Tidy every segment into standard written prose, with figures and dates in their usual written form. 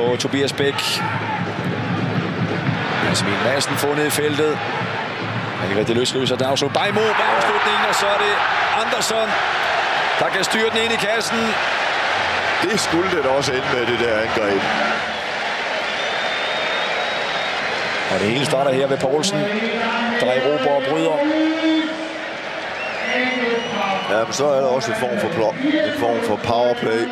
på Tobias Bæk. Emil Madsen fundet i feltet. Han kan rigtig løsrive sig. Der er jo så Bajmo på afslutningen, og så er det Andersson, der kan styre den ind i kassen. Det skulle det også ende med, det der angreb. Og det hele starter her ved Poulsen, der erobrer og bryder. Ja, men så er der også en form for powerplay.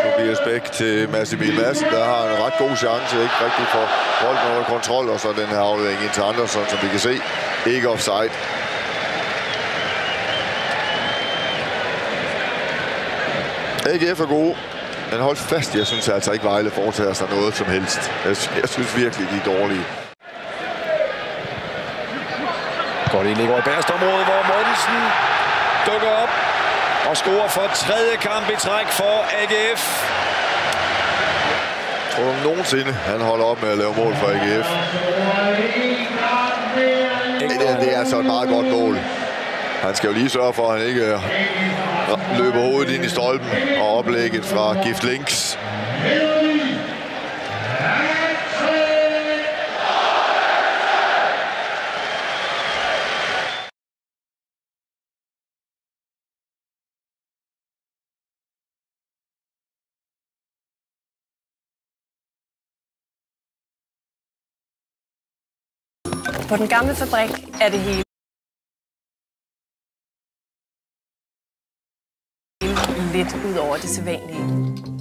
Tobias Bæk til Emil Madsen, der har en ret god chance, ikke rigtig for bolden under kontrol, og så den her aflevering ind til Andersson, som vi kan se, ikke offside. AGF er gode, men hold fast, jeg synes altså ikke, Vejle foretager sig noget som helst. Jeg synes virkelig, de er dårlige. Godt ind i bagerste område, hvor Mortensen dukker op og scorer for tredje kamp i træk for AGF. Tror du nogensinde, han holder op med at lave mål for AGF? Det er altså et meget godt mål. Han skal jo lige sørge for, at han ikke løber hovedet ind i stolpen og oplægget fra Gift Links. På den gamle fabrik er det hele lidt ud over det sædvanlige.